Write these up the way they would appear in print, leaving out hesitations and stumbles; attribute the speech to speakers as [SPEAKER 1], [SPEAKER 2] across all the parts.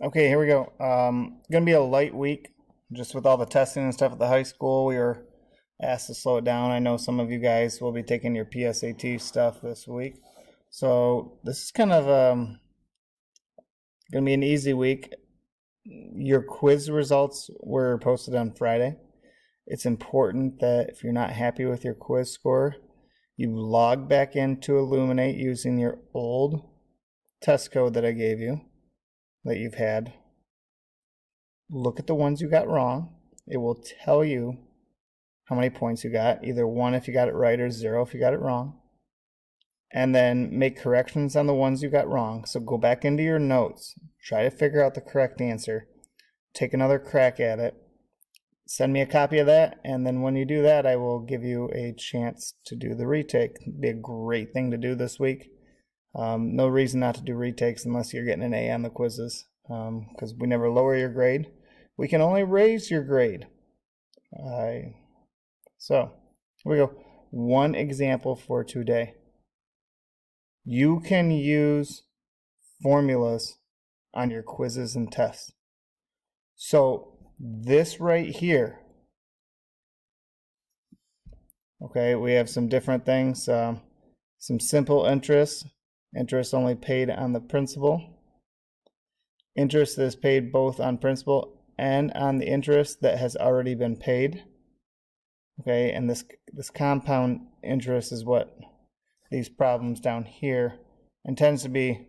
[SPEAKER 1] Okay, here we go. Gonna be a light week, just with all the testing and stuff at the high school. We were asked to slow it down. I know some of you guys will be taking your PSAT stuff this week, so this is kind of gonna be an easy week. Your quiz results were posted on Friday. It's important that if you're not happy with your quiz score, you log back into Elluminate using your old test code that I gave you that you've had. Look at the ones you got wrong. It will tell you how many points you got, either 1 if you got it right or 0 if you got it wrong. And then make corrections on the ones you got wrong. So go back into your notes, try to figure out the correct answer, take another crack at it, send me a copy of that, and then when you do that, I will give you a chance to do the retake. It'd be a great thing to do this week. No reason not to do retakes unless you're getting an A on the quizzes, because we never lower your grade. We can only raise your grade. So here we go. One example for today. You can use formulas on your quizzes and tests. So this right here, okay, we have some different things. Some simple interest only paid on the principal. Interest is paid both on principal and on the interest that has already been paid. Okay, and this compound interest is what these problems down here, and tends to be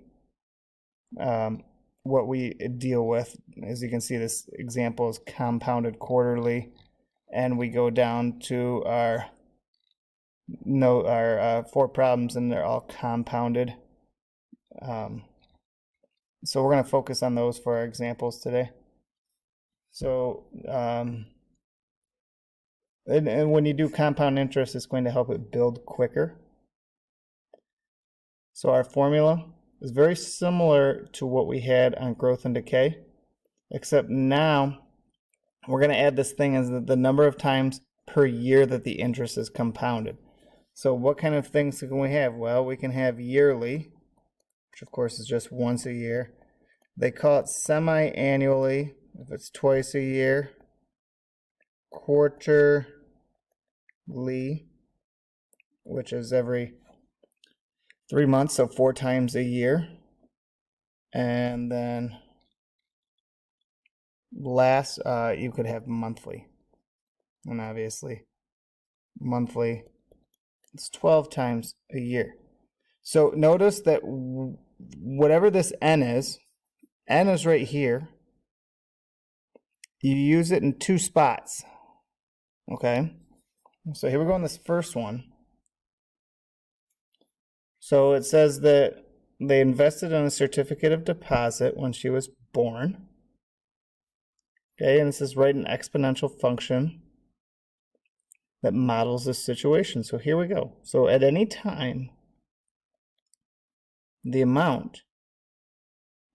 [SPEAKER 1] what we deal with. As you can see, this example is compounded quarterly, and we go down to our 4 problems, and they're all compounded. So we're going to focus on those for our examples today. So, and when you do compound interest, it's going to help it build quicker. So our formula is very similar to what we had on growth and decay, except now we're going to add this thing as the number of times per year that the interest is compounded. So what kind of things can we have? Well, we can have yearly, which of course is just once a year. They call it semi-annually if it's twice a year. Quarterly, which is every 3 months, so 4 times a year. And then last, you could have monthly. And obviously, monthly, it's 12 times a year. So notice that whatever this n is right here. You use it in 2 spots. Okay? So here we go on this first one. So it says that they invested in a certificate of deposit when she was born. Okay, and it says write an exponential function that models this situation. So here we go. So at any time, the amount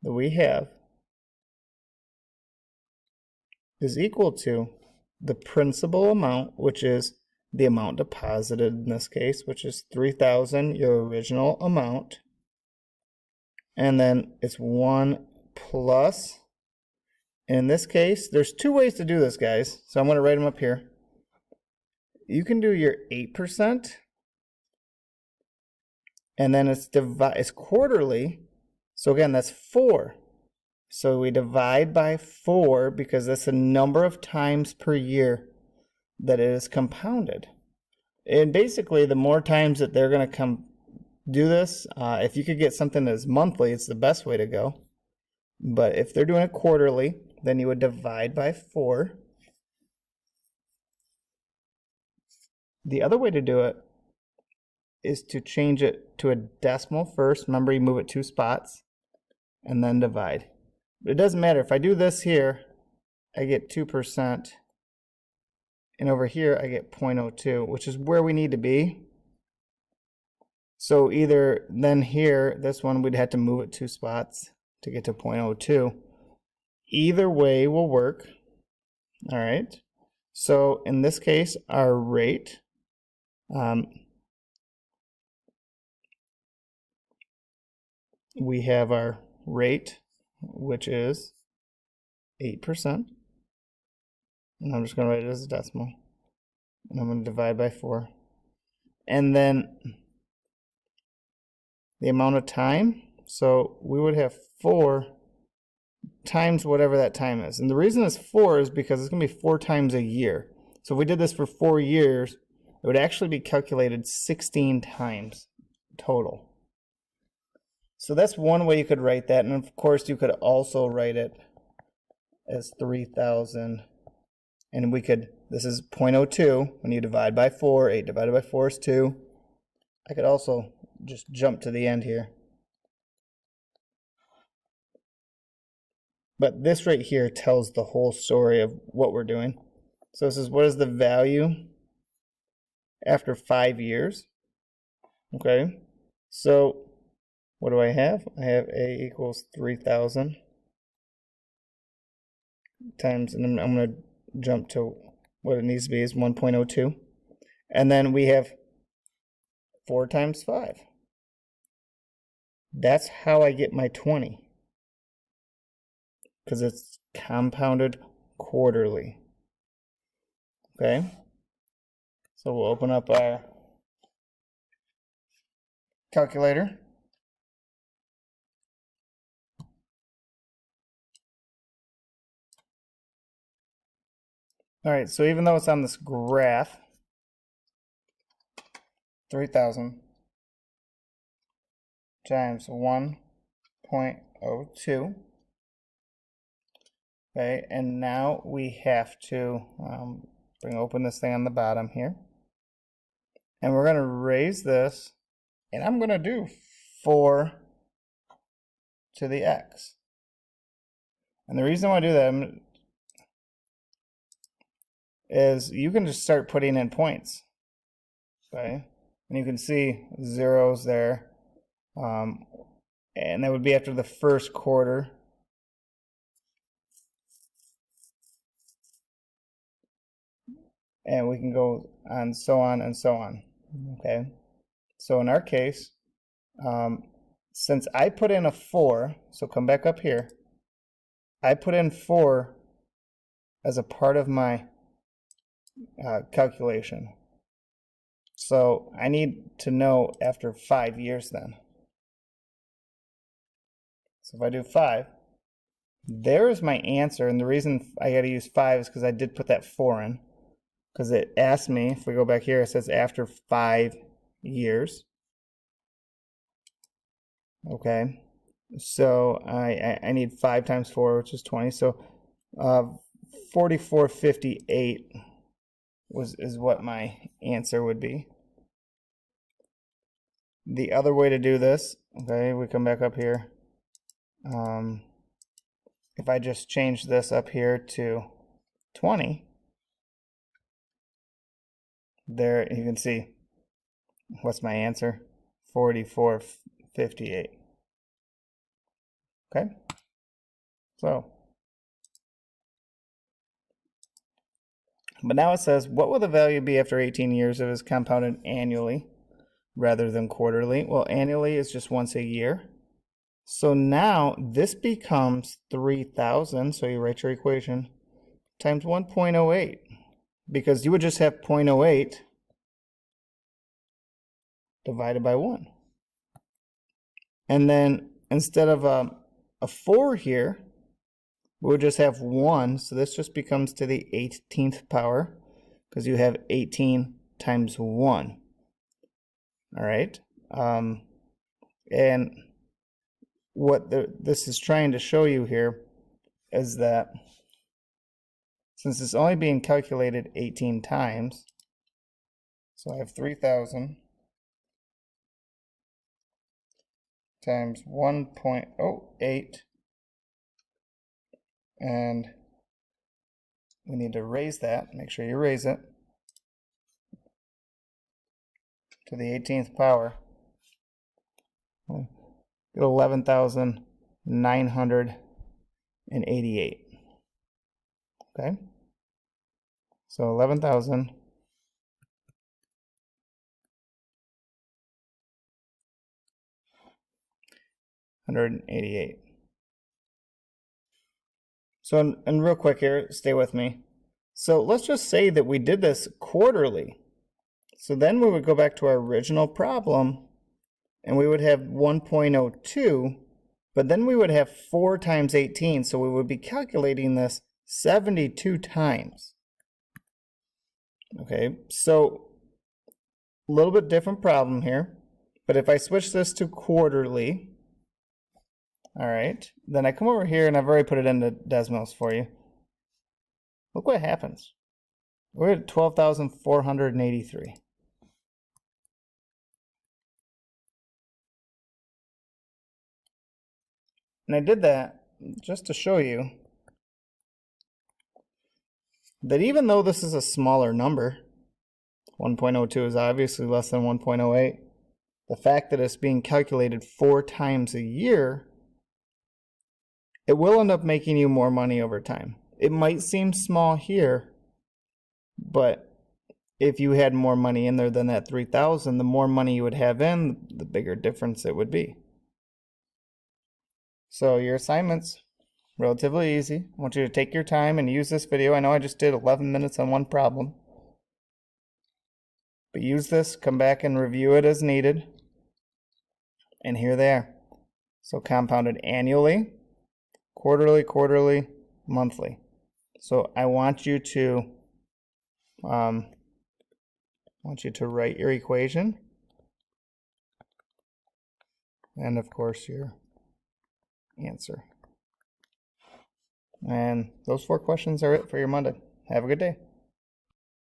[SPEAKER 1] that we have is equal to the principal amount, which is the amount deposited in this case, which is $3,000, your original amount. And then it's 1 plus, in this case, there's 2 ways to do this, guys. So I'm going to write them up here. You can do your 8%, and then it's quarterly. So again, that's 4. So we divide by 4 because that's the number of times per year that it is compounded. And basically, the more times that they're going to do this, if you could get something that's monthly, it's the best way to go. But if they're doing it quarterly, then you would divide by 4. The other way to do it is to change it to a decimal first. Remember, you move it 2 spots and then divide. But it doesn't matter. If I do this here, I get 2%. And over here, I get 0.02, which is where we need to be. So either then here, this one, we'd have to move it 2 spots to get to 0.02. Either way will work. All right. So in this case, our rate, we have our rate, which is 8%. And I'm just going to write it as a decimal. And I'm going to divide by 4. And then the amount of time. So we would have 4 times whatever that time is. And the reason it's 4 is because it's going to be 4 times a year. So if we did this for 4 years, it would actually be calculated 16 times total. So that's one way you could write that. And of course, you could also write it as 3,000. And we could, this is 0.02. When you divide by 4, 8 divided by 4 is 2. I could also just jump to the end here. But this right here tells the whole story of what we're doing. So this is, what is the value after 5 years? Okay, so what do I have? I have A equals 3,000 times, and I'm going to jump to what it needs to be is 1.02. And then we have 4 times 5. That's how I get my 20. Because it's compounded quarterly. Okay? So we'll open up our calculator. All right, so even though it's on this graph, 3,000 times 1.02. Okay, and now we have to open this thing on the bottom here. And we're going to raise this, and I'm going to do 4 to the x. And the reason why I do that is you can just start putting in points. Okay, and you can see zeros there. And that would be after the first quarter. And we can go on so on and so on. Okay, so in our case, since I put in a 4, so come back up here, I put in 4 as a part of my calculation. So I need to know after 5 years then. So if I do 5, there's my answer. And the reason I got to use 5 is because I did put that 4 in. Because it asked me, if we go back here, it says after 5 years. Okay, so I need 5 times 4, which is 20. So 4458 is what my answer would be. The other way to do this, okay, we come back up here. If I just change this up here to 20, there you can see what's my answer, 4458. Okay, so, but now it says, what will the value be after 18 years if it's compounded annually rather than quarterly? Well, annually is just once a year. So now this becomes 3,000, so you write your equation, times 1.08, because you would just have 0.08 divided by 1. And then instead of a 4 here, we would just have 1, so this just becomes to the 18th power, because you have 18 times 1. All right, and what this is trying to show you here is that since it's only being calculated 18 times, so I have 3,000 times 1.08, and we need to raise that. Make sure you raise it to the 18th power. Get 11,988. Okay, so 11,188. So, and real quick here, stay with me. So let's just say that we did this quarterly. So then we would go back to our original problem and we would have 1.02, but then we would have 4 times 18. So we would be calculating this 72 times. Okay, so a little bit different problem here, but if I switch this to quarterly, all right, then I come over here and I've already put it into Desmos for you. Look what happens. We're at 12,483. And I did that just to show you that even though this is a smaller number, 1.02 is obviously less than 1.08, the fact that it's being calculated 4 times a year, it will end up making you more money over time. It might seem small here, but if you had more money in there than that 3,000, the more money you would have in, the bigger difference it would be. So your assignment's relatively easy. I want you to take your time and use this video. I know I just did 11 minutes on one problem. But use this, come back and review it as needed. And here they are. So compounded annually, quarterly, monthly. So I want you to write your equation. And of course your answer. And those 4 questions are it for your Monday. Have a good day.